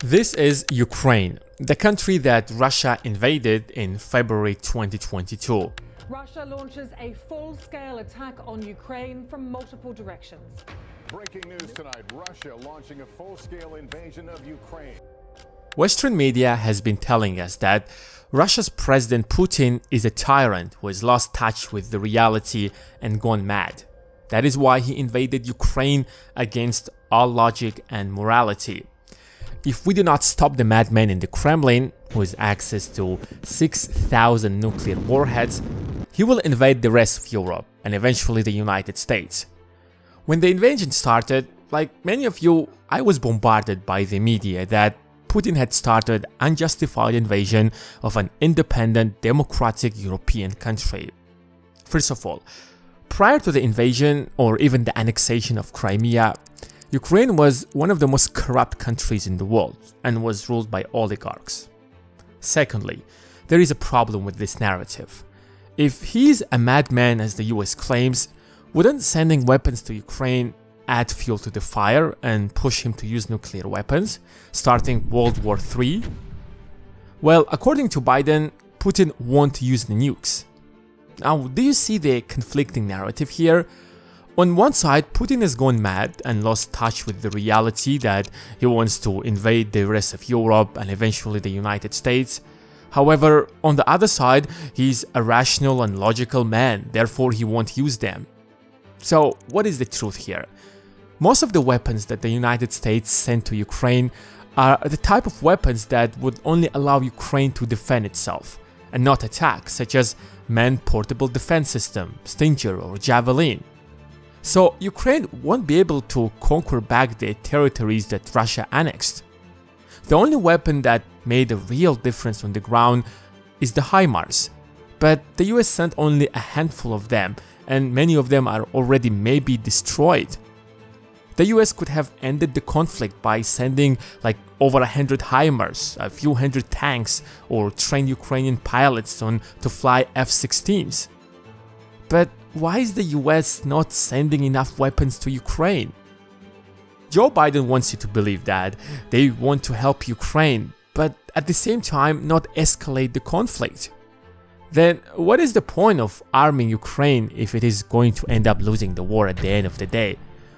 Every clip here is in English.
This is Ukraine, the country that Russia invaded in February 2022. Russia launches a full-scale attack on Ukraine from multiple directions. Breaking news tonight, Russia launching a full-scale invasion of Ukraine. Western media has been telling us that Russia's President Putin is a tyrant who has lost touch with the reality and gone mad. That is why he invaded Ukraine against all logic and morality. If we do not stop the madman in the Kremlin, who has access to 6,000 nuclear warheads, he will invade the rest of Europe and eventually the United States. When the invasion started, like many of you, I was bombarded by the media that Putin had started unjustified invasion of an independent, democratic European country. First of all, prior to the invasion or even the annexation of Crimea, Ukraine was one of the most corrupt countries in the world and was ruled by oligarchs. Secondly, there is a problem with this narrative. If he's a madman as the US claims, wouldn't sending weapons to Ukraine add fuel to the fire and push him to use nuclear weapons, starting World War III? Well, according to Biden, Putin won't use the nukes. Now, do you see the conflicting narrative here? On one side, Putin has gone mad and lost touch with the reality that he wants to invade the rest of Europe and eventually the United States. However, on the other side, he's a rational and logical man, therefore he won't use them. So, what is the truth here? Most of the weapons that the United States sent to Ukraine are the type of weapons that would only allow Ukraine to defend itself and not attack, such as manned portable defense system, Stinger or Javelin. So Ukraine won't be able to conquer back the territories that Russia annexed. The only weapon that made a real difference on the ground is the HIMARS, but the US sent only a handful of them and many of them are already maybe destroyed. The US could have ended the conflict by sending like over 100 HIMARS, a few hundred tanks, or train Ukrainian pilots on to fly F-16s. But why is the US not sending enough weapons to Ukraine? Joe Biden wants you to believe that they want to help Ukraine, but at the same time not escalate the conflict. Then what is the point of arming Ukraine if it is going to end up losing the war at the end of the day?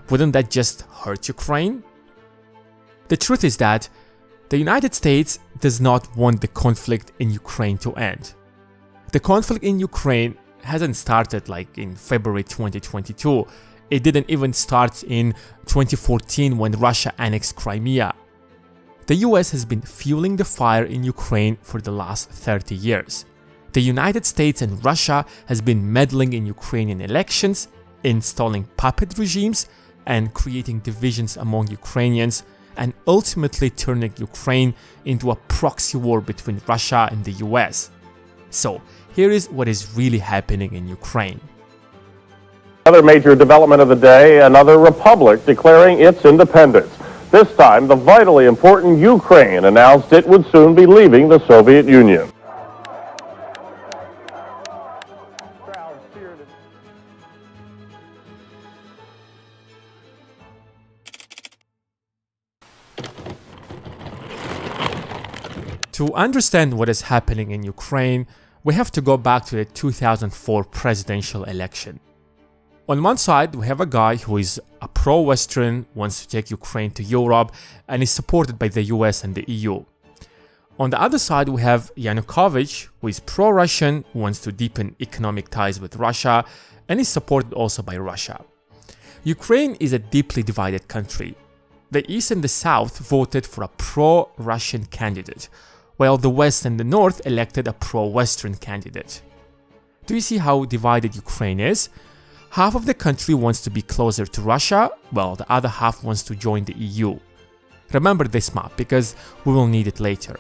Wouldn't that just hurt Ukraine? The truth is that the United States does not want the conflict in Ukraine to end. The conflict in Ukraine hasn't started like in February 2022. It didn't even start in 2014 when Russia annexed Crimea. The US has been fueling the fire in Ukraine for the last 30 years. The United States and Russia has been meddling in Ukrainian elections, installing puppet regimes, and creating divisions among Ukrainians, and ultimately turning Ukraine into a proxy war between Russia and the US. So, here is what is really happening in Ukraine. Another major development of the day, another republic declaring its independence. This time, the vitally important Ukraine announced it would soon be leaving the Soviet Union. To understand what is happening in Ukraine, we have to go back to the 2004 presidential election. On one side, we have a guy who is a pro-Western, wants to take Ukraine to Europe, and is supported by the US and the EU. On the other side, we have Yanukovych, who is pro-Russian, wants to deepen economic ties with Russia, and is supported also by Russia. Ukraine is a deeply divided country. The East and the South voted for a pro-Russian candidate, while the West and the North elected a pro-Western candidate. Do you see how divided Ukraine is? Half of the country wants to be closer to Russia, while the other half wants to join the EU. Remember this map, because we will need it later.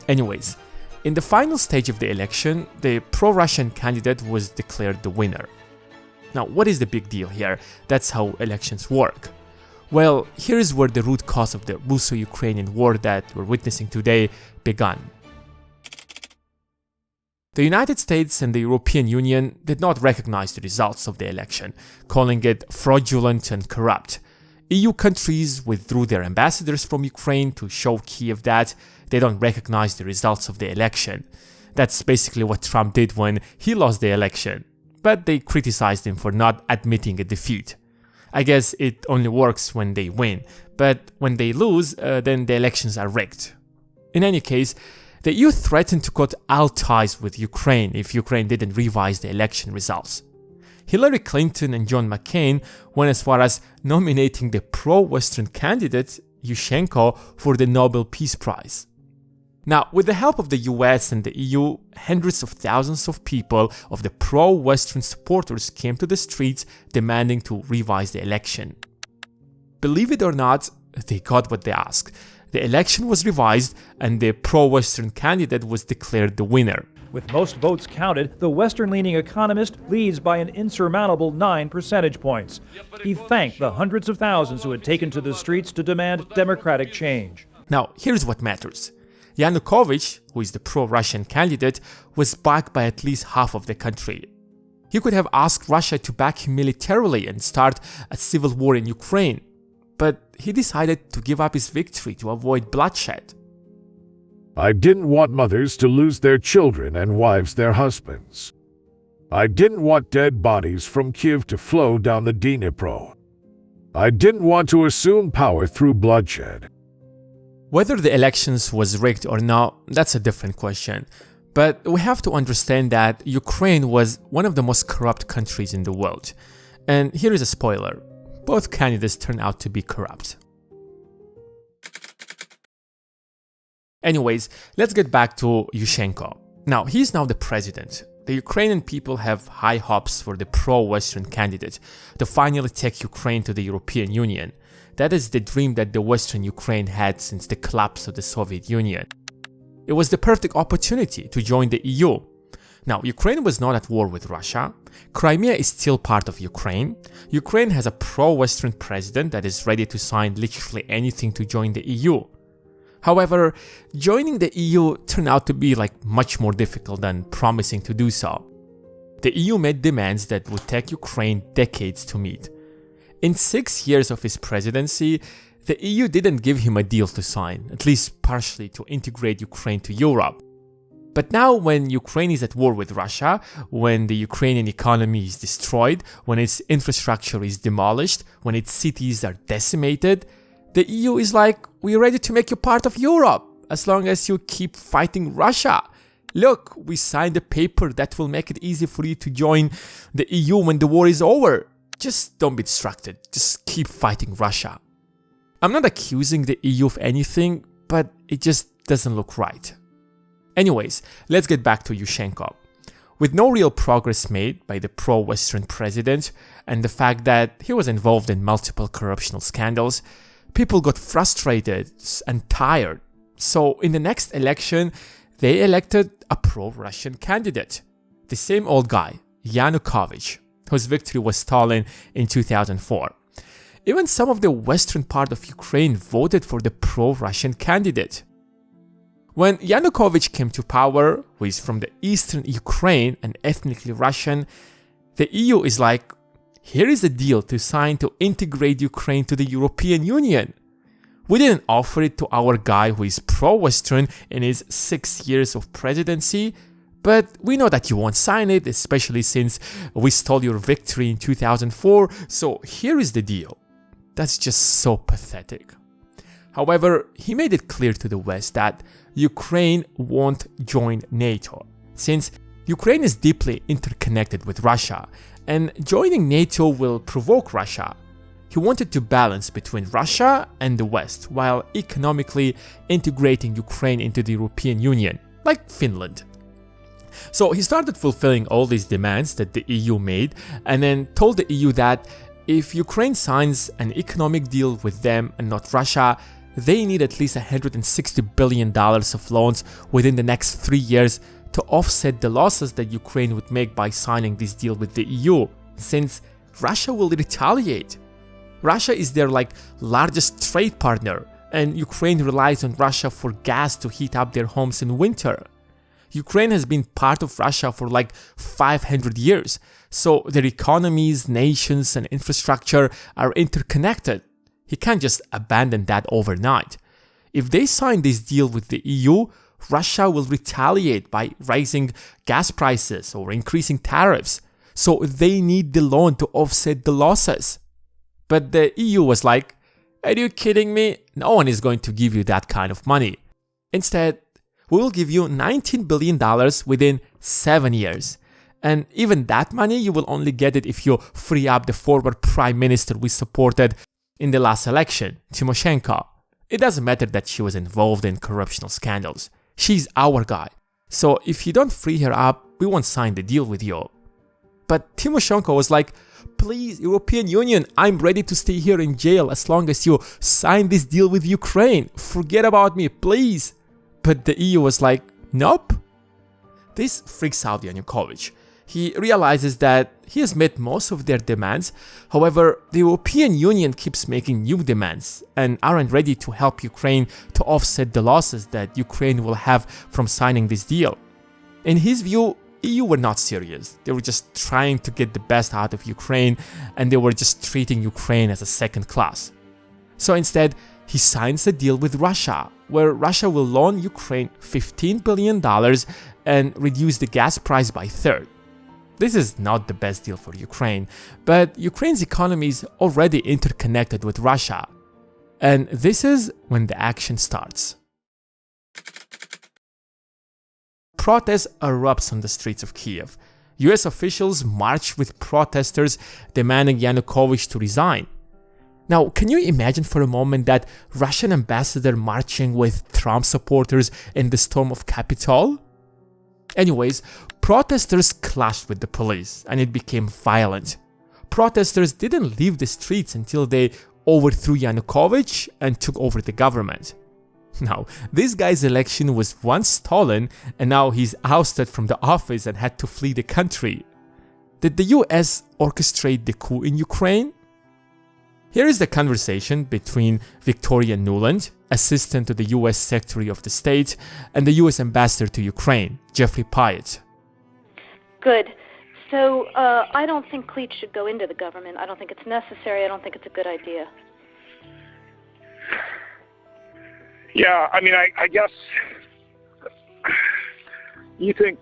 Anyways, in the final stage of the election, the pro-Russian candidate was declared the winner. Now, what is the big deal here? That's how elections work. Well, here is where the root cause of the Russo-Ukrainian war that we're witnessing today began. The United States and the European Union did not recognize the results of the election, calling it fraudulent and corrupt. EU countries withdrew their ambassadors from Ukraine to show Kiev that they don't recognize the results of the election. That's basically what Trump did when he lost the election, but they criticized him for not admitting a defeat. I guess it only works when they win, but when they lose, then the elections are rigged. In any case, the EU threatened to cut all ties with Ukraine if Ukraine didn't revise the election results. Hillary Clinton and John McCain went as far as nominating the pro-Western candidate, Yushchenko, for the Nobel Peace Prize. Now, with the help of the US and the EU, hundreds of thousands of people of the pro-Western supporters came to the streets demanding to revise the election. Believe it or not, they got what they asked. The election was revised and the pro-Western candidate was declared the winner. With most votes counted, the Western-leaning economist leads by an insurmountable 9 percentage points. He thanked the hundreds of thousands who had taken to the streets to demand democratic change. Now, here's what matters. Yanukovych, who is the pro-Russian candidate, was backed by at least half of the country. He could have asked Russia to back him militarily and start a civil war in Ukraine, but he decided to give up his victory to avoid bloodshed. I didn't want mothers to lose their children and wives their husbands. I didn't want dead bodies from Kiev to flow down the Dnipro. I didn't want to assume power through bloodshed. Whether the elections was rigged or not, that's a different question. But we have to understand that Ukraine was one of the most corrupt countries in the world. And here is a spoiler. Both candidates turned out to be corrupt. Anyways, let's get back to Yushchenko. Now, he's now the president. The Ukrainian people have high hopes for the pro-Western candidate to finally take Ukraine to the European Union. That is the dream that the Western Ukraine had since the collapse of the Soviet Union. It was the perfect opportunity to join the EU. Now, Ukraine was not at war with Russia. Crimea is still part of Ukraine. Ukraine has a pro-Western president that is ready to sign literally anything to join the EU. However, joining the EU turned out to be much more difficult than promising to do so. The EU made demands that would take Ukraine decades to meet. In 6 years of his presidency, the EU didn't give him a deal to sign, at least partially to integrate Ukraine to Europe. But now when Ukraine is at war with Russia, when the Ukrainian economy is destroyed, when its infrastructure is demolished, when its cities are decimated, the EU is like, we're ready to make you part of Europe, as long as you keep fighting Russia. Look, we signed a paper that will make it easy for you to join the EU when the war is over. Just don't be distracted, just keep fighting Russia. I'm not accusing the EU of anything, but it just doesn't look right. Anyways, let's get back to Yushchenko. With no real progress made by the pro-Western president and the fact that he was involved in multiple corruptional scandals, people got frustrated and tired. So in the next election, they elected a pro-Russian candidate, the same old guy, Yanukovych, whose victory was stolen in 2004. Even some of the western part of Ukraine voted for the pro-Russian candidate. When Yanukovych came to power, who is from the eastern Ukraine and ethnically Russian, the EU is like, here is a deal to sign to integrate Ukraine to the European Union. We didn't offer it to our guy who is pro-Western in his 6 years of presidency, but we know that you won't sign it, especially since we stole your victory in 2004, so here is the deal. That's just so pathetic. However, he made it clear to the West that Ukraine won't join NATO, since Ukraine is deeply interconnected with Russia, and joining NATO will provoke Russia. He wanted to balance between Russia and the West, while economically integrating Ukraine into the European Union, like Finland. So he started fulfilling all these demands that the EU made, and then told the EU that if Ukraine signs an economic deal with them and not Russia, they need at least $160 billion of loans within the next 3 years to offset the losses that Ukraine would make by signing this deal with the EU, since Russia will retaliate. Russia is their largest trade partner, and Ukraine relies on Russia for gas to heat up their homes in winter. Ukraine has been part of Russia for 500 years, so their economies, nations, and infrastructure are interconnected. He can't just abandon that overnight. If they sign this deal with the EU, Russia will retaliate by raising gas prices or increasing tariffs, so they need the loan to offset the losses. But the EU was like, are you kidding me? No one is going to give you that kind of money. Instead, we will give you $19 billion within 7 years. And even that money, you will only get it if you free up the former prime minister we supported in the last election, Tymoshenko. It doesn't matter that she was involved in corruptional scandals. She's our guy. So if you don't free her up, we won't sign the deal with you. But Tymoshenko was like, please, European Union, I'm ready to stay here in jail as long as you sign this deal with Ukraine. Forget about me, please. But the EU was like, nope. This freaks out Yanukovych. He realizes that he has met most of their demands. However, the European Union keeps making new demands and aren't ready to help Ukraine to offset the losses that Ukraine will have from signing this deal. In his view, EU were not serious. They were just trying to get the best out of Ukraine, and they were just treating Ukraine as a second class. So instead, he signs a deal with Russia, where Russia will loan Ukraine $15 billion and reduce the gas price by a third. This is not the best deal for Ukraine, but Ukraine's economy is already interconnected with Russia. And this is when the action starts. Protest erupts on the streets of Kiev. US officials march with protesters demanding Yanukovych to resign. Now, can you imagine for a moment that Russian ambassador marching with Trump supporters in the storm of Capitol? Anyways, protesters clashed with the police and it became violent. Protesters didn't leave the streets until they overthrew Yanukovych and took over the government. Now, this guy's election was once stolen and now he's ousted from the office and had to flee the country. Did the US orchestrate the coup in Ukraine? Here is the conversation between Victoria Nuland, assistant to the US Secretary of the State, and the US Ambassador to Ukraine, Jeffrey Pyatt. Good. So I don't think Klitsch should go into the government. I don't think it's necessary. I don't think it's a good idea. Yeah, I mean, I guess you think,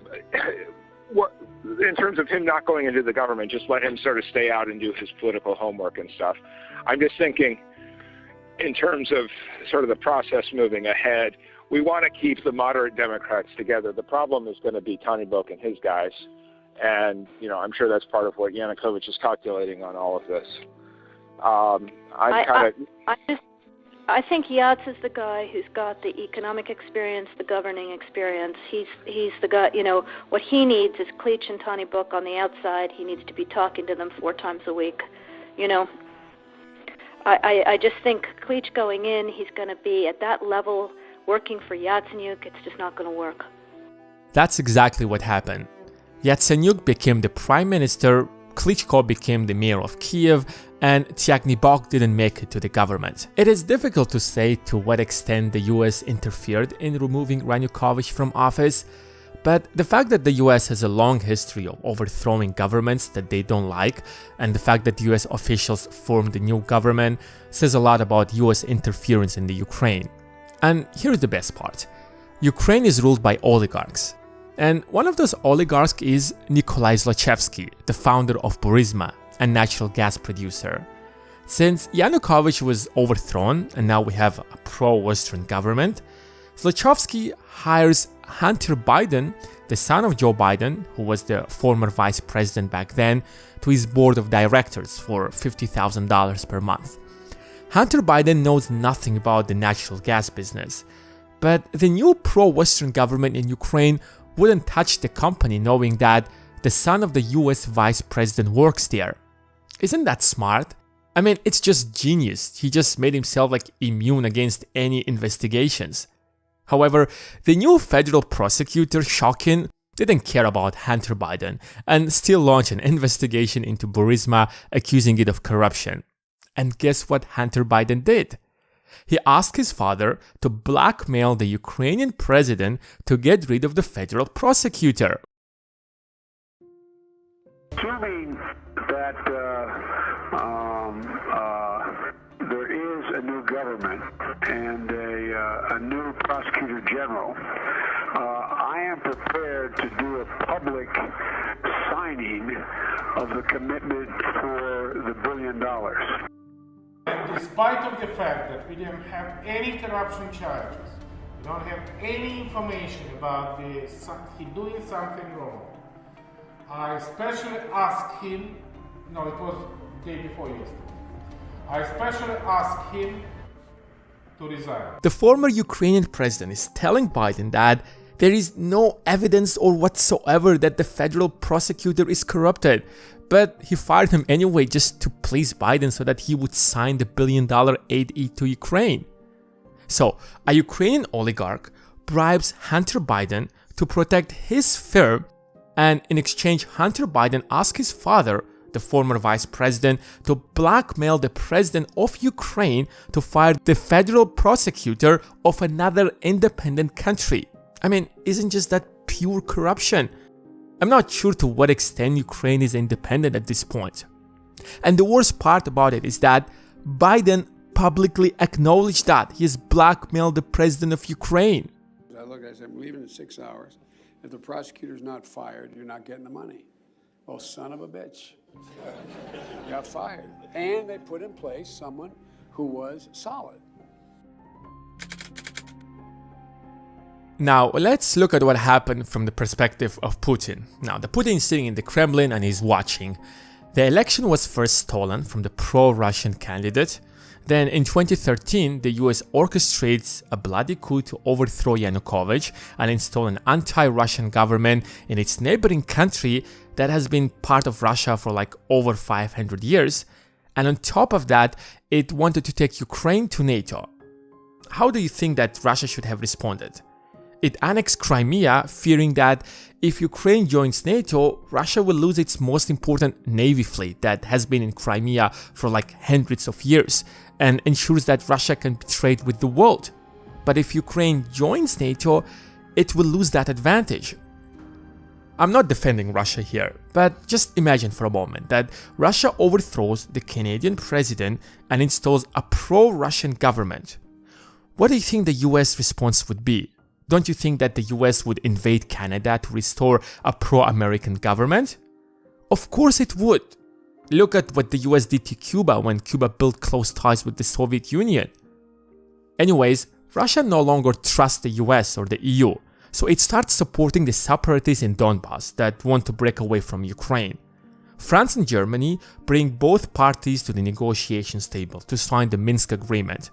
what, in terms of him not going into the government, just let him sort of stay out and do his political homework and stuff. I'm just thinking in terms of sort of the process moving ahead, we want to keep the moderate Democrats together. The problem is going to be Tymoshenko and his guys. And, you know, I'm sure that's part of what Yanukovych is calculating on all of this. I think Yats is the guy who's got the economic experience, the governing experience. He's the guy, you know, what he needs is Klitsch and Tymoshenko on the outside. He needs to be talking to them 4 times a week, you know. I just think Klitsch going in, he's going to be at that level working for Yatsenyuk. It's just not going to work. That's exactly what happened. Yatsenyuk became the prime minister, Klitschko became the mayor of Kiev, and Tyagny-Bok didn't make it to the government. It is difficult to say to what extent the US interfered in removing Yanukovych from office, but the fact that the US has a long history of overthrowing governments that they don't like, and the fact that US officials formed a new government says a lot about US interference in the Ukraine. And here's the best part. Ukraine is ruled by oligarchs. And one of those oligarchs is Nikolai Zlochevsky, the founder of Burisma, a natural gas producer. Since Yanukovych was overthrown and now we have a pro-Western government, Zlochevsky hires Hunter Biden, the son of Joe Biden, who was the former vice president back then, to his board of directors for $50,000 per month. Hunter Biden knows nothing about the natural gas business, but the new pro-Western government in Ukraine wouldn't touch the company knowing that the son of the US vice president works there. Isn't that smart? I mean, it's just genius. He just made himself like immune against any investigations. However, the new federal prosecutor, Shokin, didn't care about Hunter Biden and still launched an investigation into Burisma, accusing it of corruption. And guess what Hunter Biden did? He asked his father to blackmail the Ukrainian president to get rid of the federal prosecutor. Assuming that there is and a new prosecutor general, I am prepared to do a public signing of the commitment for the $1 billion. And despite of the fact that we didn't have any corruption charges, we don't have any information about he doing something wrong, I especially asked him, no, it was the day before yesterday, I especially asked him to resign. The former Ukrainian president is telling Biden that there is no evidence or whatsoever that the federal prosecutor is corrupted, but he fired him anyway just to please Biden so that he would sign the $1 billion aid to Ukraine. So, a Ukrainian oligarch bribes Hunter Biden to protect his firm, and in exchange Hunter Biden asks his father, the former vice president, to blackmail the president of Ukraine to fire the federal prosecutor of another independent country. I mean, isn't just that pure corruption? I'm not sure to what extent Ukraine is independent at this point. And the worst part about it is that Biden publicly acknowledged that he has blackmailed the president of Ukraine. I looked, I said, I'm leaving in 6 hours. If the prosecutor's not fired, you're not getting the money. Oh, son of a bitch. Got fired. And they put in place someone who was solid. Now, let's look at what happened from the perspective of Putin. Now, the Putin is sitting in the Kremlin and he's watching. The election was first stolen from the pro-Russian candidate. Then in 2013, the US orchestrates a bloody coup to overthrow Yanukovych and install an anti-Russian government in its neighboring country that has been part of Russia for like over 500 years. And on top of that, it wanted to take Ukraine to NATO. How do you think that Russia should have responded? It annexed Crimea, fearing that if Ukraine joins NATO, Russia will lose its most important navy fleet that has been in Crimea for like hundreds of years, and ensures that Russia can trade with the world. But if Ukraine joins NATO, it will lose that advantage. I'm not defending Russia here, but just imagine for a moment that Russia overthrows the Canadian president and installs a pro-Russian government. What do you think the US response would be? Don't you think that the US would invade Canada to restore a pro-American government? Of course it would. Look at what the US did to Cuba when Cuba built close ties with the Soviet Union. Anyways, Russia no longer trusts the US or the EU, so it starts supporting the separatists in Donbass that want to break away from Ukraine. France and Germany bring both parties to the negotiations table to sign the Minsk agreement.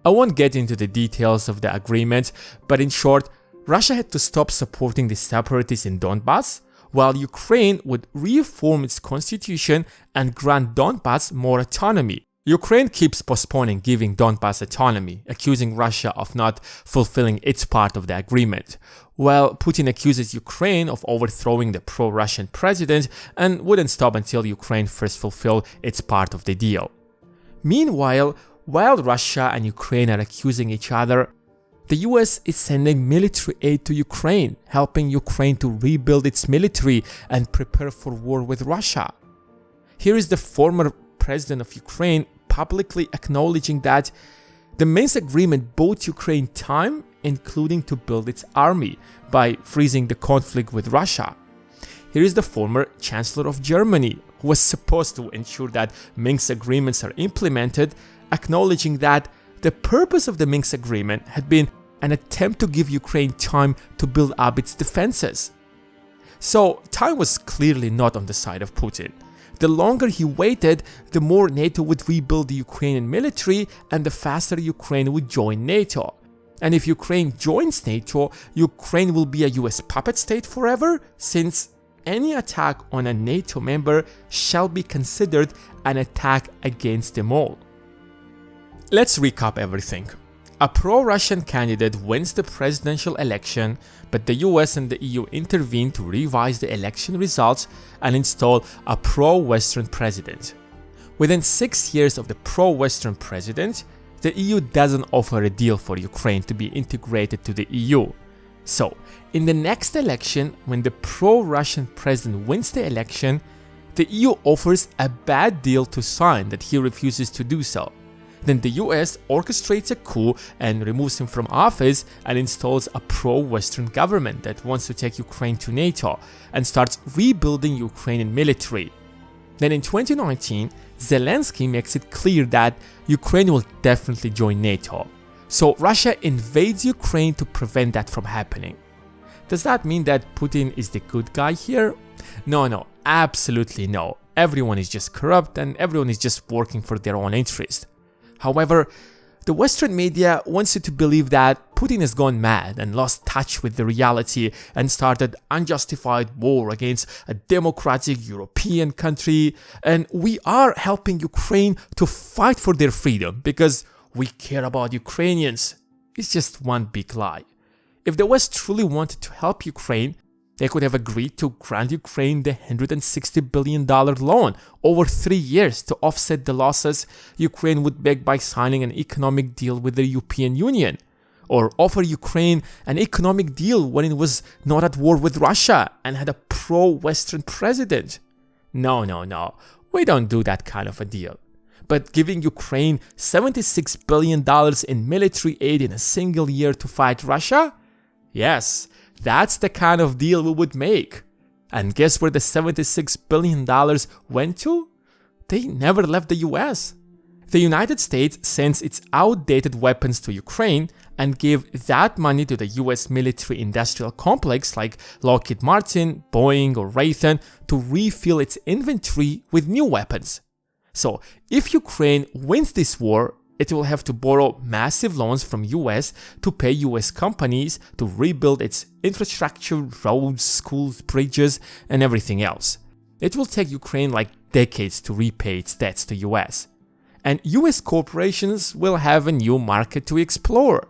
I won't get into the details of the agreement, but in short, Russia had to stop supporting the separatists in Donbass, while Ukraine would reform its constitution and grant Donbass more autonomy. Ukraine keeps postponing giving Donbass autonomy, accusing Russia of not fulfilling its part of the agreement, while Putin accuses Ukraine of overthrowing the pro-Russian president and wouldn't stop until Ukraine first fulfilled its part of the deal. Meanwhile, while Russia and Ukraine are accusing each other, the US is sending military aid to Ukraine, helping Ukraine to rebuild its military and prepare for war with Russia. Here is the former president of Ukraine publicly acknowledging that the Minsk agreement bought Ukraine time, including to build its army, by freezing the conflict with Russia. Here is the former Chancellor of Germany, who was supposed to ensure that Minsk agreements are implemented, acknowledging that the purpose of the Minsk agreement had been an attempt to give Ukraine time to build up its defenses. So time was clearly not on the side of Putin. The longer he waited, the more NATO would rebuild the Ukrainian military and the faster Ukraine would join NATO. And if Ukraine joins NATO, Ukraine will be a US puppet state forever, since any attack on a NATO member shall be considered an attack against them all. Let's recap everything. A pro-Russian candidate wins the presidential election, but the US and the EU intervene to revise the election results and install a pro-Western president. Within 6 years of the pro-Western president, the EU doesn't offer a deal for Ukraine to be integrated to the EU. So, in the next election, when the pro-Russian president wins the election, the EU offers a bad deal to sign that he refuses to do so. Then the US orchestrates a coup and removes him from office and installs a pro-Western government that wants to take Ukraine to NATO and starts rebuilding Ukrainian military. Then in 2019, Zelensky makes it clear that Ukraine will definitely join NATO. So Russia invades Ukraine to prevent that from happening. Does that mean that Putin is the good guy here? No, absolutely no. Everyone is just corrupt and everyone is just working for their own interest. However, the Western media wants you to believe that Putin has gone mad and lost touch with the reality and started unjustified war against a democratic European country, and we are helping Ukraine to fight for their freedom because we care about Ukrainians. It's just one big lie. If the West truly wanted to help Ukraine, they could have agreed to grant Ukraine the $160 billion loan over 3 years to offset the losses Ukraine would make by signing an economic deal with the European Union, or offer Ukraine an economic deal when it was not at war with Russia and had a pro-Western president. No, we don't do that kind of a deal. But giving Ukraine $76 billion in military aid in a single year to fight Russia? Yes, that's the kind of deal we would make. And guess where the $76 billion went to? They never left the US. The United States sends its outdated weapons to Ukraine and gave that money to the US military-industrial complex like Lockheed Martin, Boeing or Raytheon to refill its inventory with new weapons. So if Ukraine wins this war, it will have to borrow massive loans from US to pay US companies to rebuild its infrastructure, roads, schools, bridges, and everything else. It will take Ukraine like decades to repay its debts to US. And US corporations will have a new market to explore.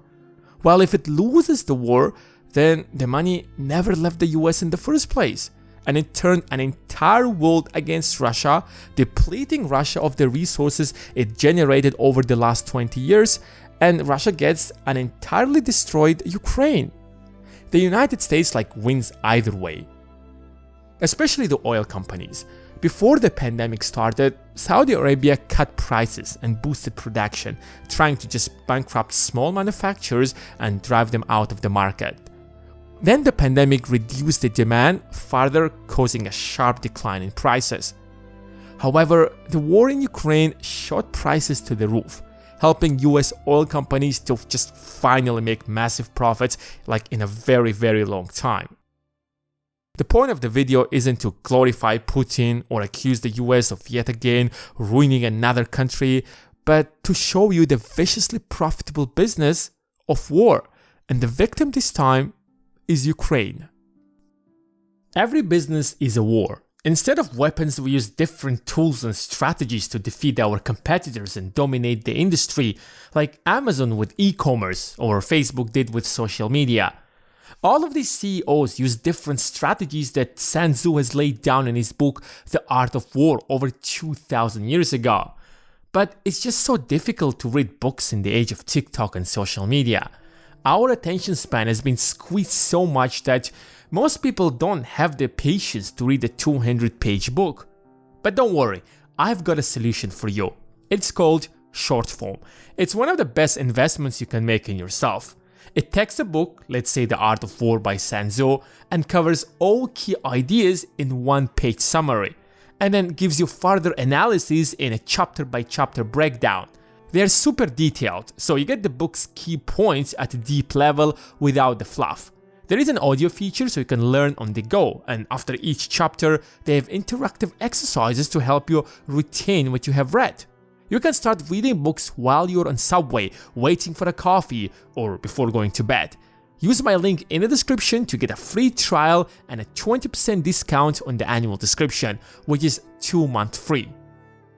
While if it loses the war, then the money never left the US in the first place. And it turned an entire world against Russia, depleting Russia of the resources it generated over the last 20 years, and Russia gets an entirely destroyed Ukraine. The United States wins either way. Especially the oil companies. Before the pandemic started, Saudi Arabia cut prices and boosted production, trying to just bankrupt small manufacturers and drive them out of the market. Then the pandemic reduced the demand, further causing a sharp decline in prices. However, the war in Ukraine shot prices to the roof, helping US oil companies to just finally make massive profits in a very, very long time. The point of the video isn't to glorify Putin or accuse the US of yet again ruining another country, but to show you the viciously profitable business of war, and the victim this time is Ukraine. Every business is a war. Instead of weapons, we use different tools and strategies to defeat our competitors and dominate the industry, like Amazon with e-commerce or Facebook did with social media. All of these CEOs use different strategies that Sun Tzu has laid down in his book The Art of War over 2,000 years ago. But it's just so difficult to read books in the age of TikTok and social media. Our attention span has been squeezed so much that most people don't have the patience to read a 200-page book. But don't worry, I've got a solution for you. It's called short form. It's one of the best investments you can make in yourself. It takes a book, let's say The Art of War by Sun Tzu, and covers all key ideas in one-page summary, and then gives you further analysis in a chapter-by-chapter breakdown. They are super detailed, so you get the book's key points at a deep level without the fluff. There is an audio feature so you can learn on the go, and after each chapter, they have interactive exercises to help you retain what you have read. You can start reading books while you're on subway, waiting for a coffee, or before going to bed. Use my link in the description to get a free trial and a 20% discount on the annual subscription, which is 2 months free.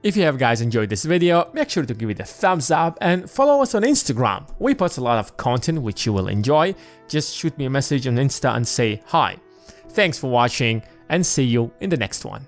If you have guys enjoyed this video, make sure to give it a thumbs up and follow us on Instagram. We post a lot of content which you will enjoy. Just shoot me a message on Insta and say hi. Thanks for watching and see you in the next one.